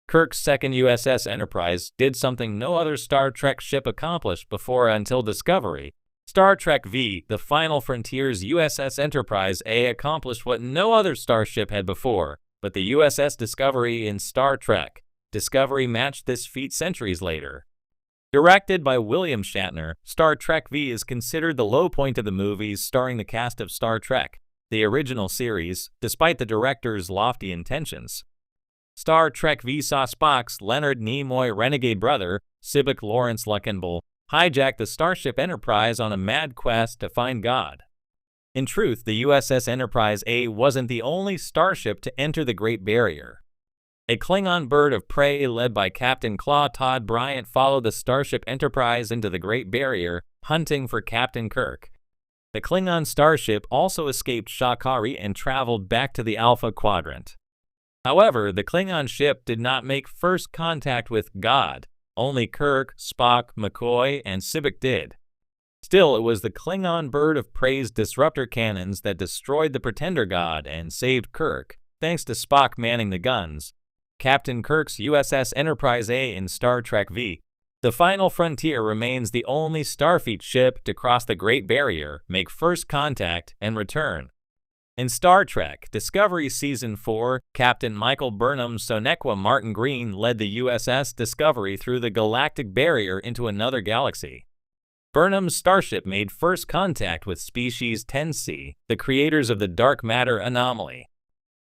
Kirk's second USS Enterprise did something no other Star Trek ship accomplished before until Discovery. Star Trek V, The Final Frontier's USS Enterprise A accomplished what no other starship had before, but the USS Discovery in Star Trek. Discovery matched this feat centuries later. Directed by William Shatner, Star Trek V is considered the low point of the movies starring the cast of Star Trek, the original series, despite the director's lofty intentions. Star Trek V saw Spock's Leonard Nimoy renegade brother, Sibik Lawrence Luckenbull, hijack the Starship Enterprise on a mad quest to find God. In truth, the USS Enterprise A wasn't the only starship to enter the Great Barrier. A Klingon bird of prey led by Captain Claw Todd Bryant followed the Starship Enterprise into the Great Barrier, hunting for Captain Kirk. The Klingon starship also escaped Shakari and traveled back to the Alpha Quadrant. However, the Klingon ship did not make first contact with God. Only Kirk, Spock, McCoy, and Sibik did. Still, it was the Klingon bird of prey's disruptor cannons that destroyed the Pretender God and saved Kirk, thanks to Spock manning the guns. Captain Kirk's USS Enterprise A in Star Trek V. The Final Frontier remains the only Starfleet ship to cross the Great Barrier, make first contact, and return. In Star Trek Discovery Season 4, Captain Michael Burnham's Sonequa Martin Green led the USS Discovery through the galactic barrier into another galaxy. Burnham's starship made first contact with Species 10C, the creators of the dark matter anomaly.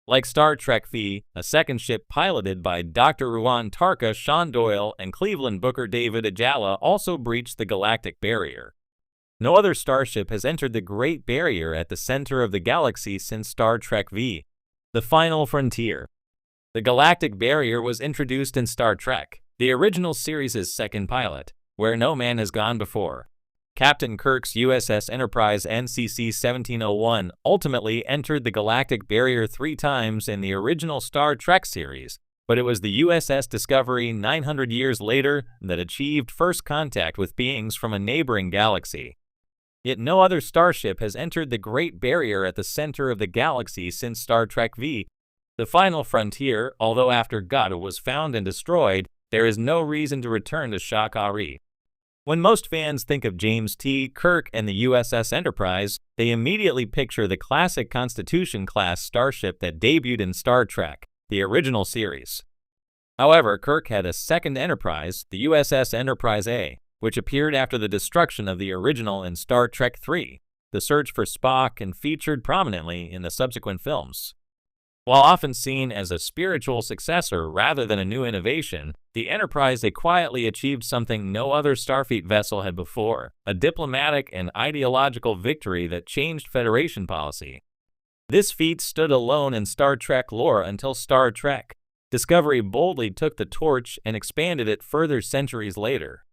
Like Star Trek V, a second ship piloted by Dr. Ruan Tarka Sean Doyle and Cleveland Booker David Ajala also breached the galactic barrier. No other starship has entered the Great Barrier at the center of the galaxy since Star Trek V. The Final Frontier. The galactic barrier was introduced in Star Trek, the original series' second pilot, where no man has gone before. Captain Kirk's USS Enterprise NCC-1701 ultimately entered the galactic barrier 3 times in the original Star Trek series, but it was the USS Discovery 900 years later that achieved first contact with beings from a neighboring galaxy. Yet no other starship has entered the Great Barrier at the center of the galaxy since Star Trek V. The Final Frontier, although after God was found and destroyed, there is no reason to return to Shakari. When most fans think of James T. Kirk and the USS Enterprise, they immediately picture the classic Constitution-class starship that debuted in Star Trek, the original series. However, Kirk had a second Enterprise, the USS Enterprise A, which appeared after the destruction of the original in Star Trek III, The Search for Spock, and featured prominently in the subsequent films. While often seen as a spiritual successor rather than a new innovation, the Enterprise A quietly achieved something no other Starfleet vessel had before, a diplomatic and ideological victory that changed Federation policy. This feat stood alone in Star Trek lore until Star Trek Discovery boldly took the torch and expanded it further centuries later.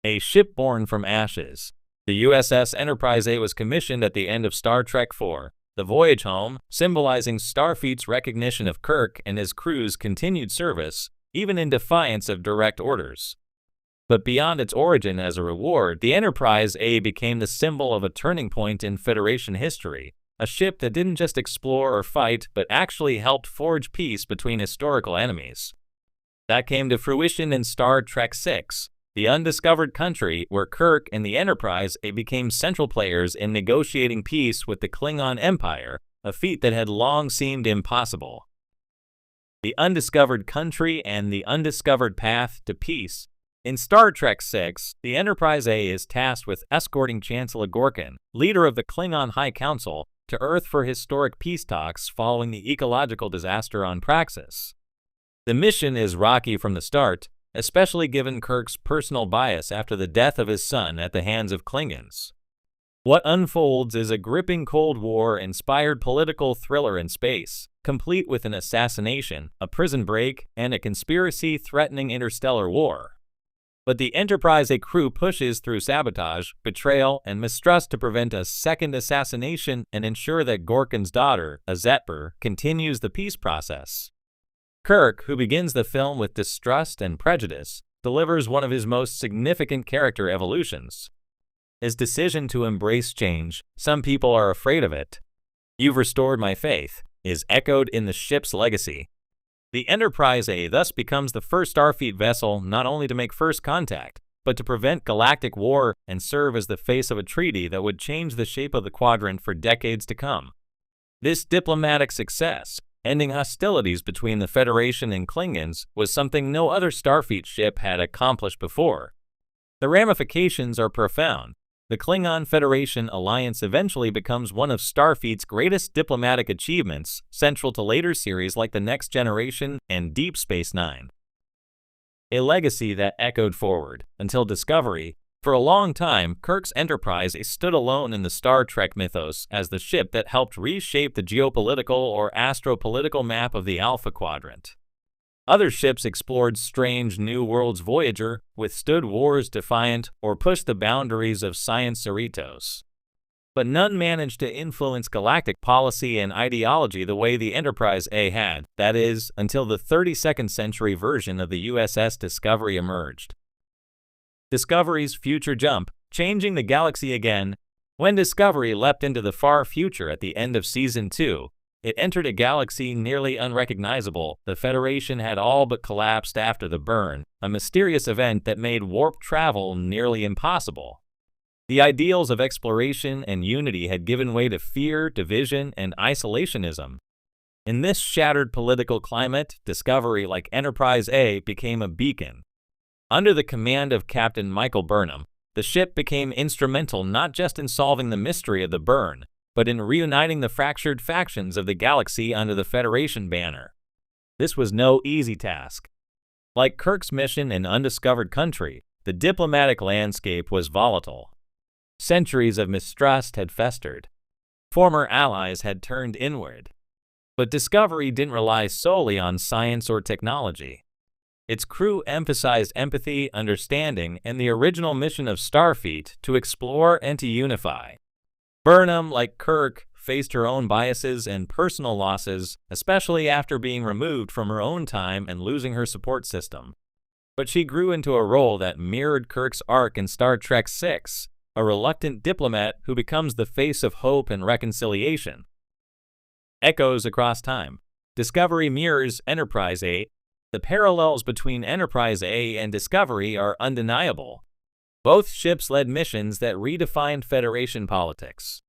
A ship born from ashes. The USS Enterprise A was commissioned at the end of Star Trek IV, The Voyage Home, symbolizing Starfleet's recognition of Kirk and his crew's continued service, even in defiance of direct orders. But beyond its origin as a reward, the Enterprise A became the symbol of a turning point in Federation history, a ship that didn't just explore or fight, but actually helped forge peace between historical enemies. That came to fruition in Star Trek VI, The Undiscovered Country, where Kirk and the Enterprise A became central players in negotiating peace with the Klingon Empire, a feat that had long seemed impossible. The Undiscovered Country and the Undiscovered Path to Peace. In Star Trek VI, the Enterprise A is tasked with escorting Chancellor Gorkin, leader of the Klingon High Council, to Earth for historic peace talks following the ecological disaster on Praxis. The mission is rocky from the start, especially given Kirk's personal bias after the death of his son at the hands of Klingons. What unfolds is a gripping Cold War-inspired political thriller in space, complete with an assassination, a prison break, and a conspiracy threatening interstellar war. But the Enterprise A crew pushes through sabotage, betrayal, and mistrust to prevent a second assassination and ensure that Gorkin's daughter, Azetber, continues the peace process. Kirk, who begins the film with distrust and prejudice, delivers one of his most significant character evolutions. His decision to embrace change, some people are afraid of it. "You've restored my faith," is echoed in the ship's legacy. The Enterprise A thus becomes the first Starfleet vessel not only to make first contact, but to prevent galactic war and serve as the face of a treaty that would change the shape of the quadrant for decades to come. This diplomatic success, ending hostilities between the Federation and Klingons, was something no other Starfleet ship had accomplished before. The ramifications are profound. The Klingon-Federation alliance eventually becomes one of Starfleet's greatest diplomatic achievements, central to later series like The Next Generation and Deep Space Nine. A legacy that echoed forward until Discovery. For a long time, Kirk's Enterprise stood alone in the Star Trek mythos as the ship that helped reshape the geopolitical or astropolitical map of the Alpha Quadrant. Other ships explored strange new worlds. Voyager withstood wars defiant or pushed the boundaries of science. Cerritos. But none managed to influence galactic policy and ideology the way the Enterprise A had, that is, until the 32nd century version of the USS Discovery emerged. Discovery's future jump, changing the galaxy again. When Discovery leapt into the far future at the end of Season 2, it entered a galaxy nearly unrecognizable. The Federation had all but collapsed after the burn, a mysterious event that made warp travel nearly impossible. The ideals of exploration and unity had given way to fear, division, and isolationism. In this shattered political climate, Discovery, like Enterprise A, became a beacon. Under the command of Captain Michael Burnham, the ship became instrumental not just in solving the mystery of the burn, but in reuniting the fractured factions of the galaxy under the Federation banner. This was no easy task. Like Kirk's mission in Undiscovered Country, the diplomatic landscape was volatile. Centuries of mistrust had festered. Former allies had turned inward. But Discovery didn't rely solely on science or technology. Its crew emphasized empathy, understanding, and the original mission of Starfleet to explore and to unify. Burnham, like Kirk, faced her own biases and personal losses, especially after being removed from her own time and losing her support system. But she grew into a role that mirrored Kirk's arc in Star Trek VI, a reluctant diplomat who becomes the face of hope and reconciliation. Echoes across time. Discovery mirrors Enterprise A. The parallels between Enterprise A and Discovery are undeniable. Both ships led missions that redefined Federation politics.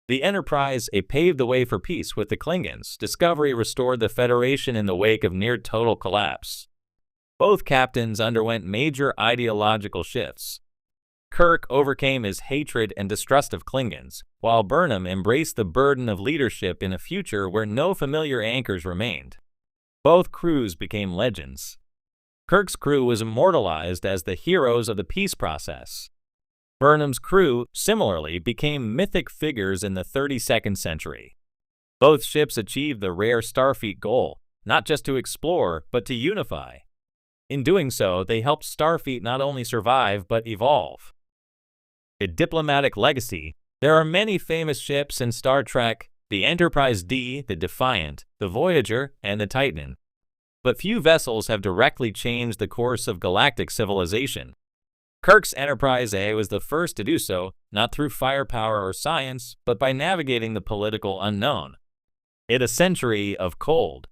The Enterprise A paved the way for peace with the Klingons. Discovery restored the Federation in the wake of near-total collapse. Both captains underwent major ideological shifts. Kirk overcame his hatred and distrust of Klingons, while Burnham embraced the burden of leadership in a future where no familiar anchors remained. Both crews became legends. Kirk's crew was immortalized as the heroes of the peace process. Burnham's crew, similarly, became mythic figures in the 32nd century. Both ships achieved the rare Starfleet goal, not just to explore, but to unify. In doing so, they helped Starfleet not only survive, but evolve. A diplomatic legacy. There are many famous ships in Star Trek: the Enterprise D, the Defiant, the Voyager, and the Titan. But few vessels have directly changed the course of galactic civilization. Kirk's Enterprise A was the first to do so, not through firepower or science, but by navigating the political unknown. In a century of cold,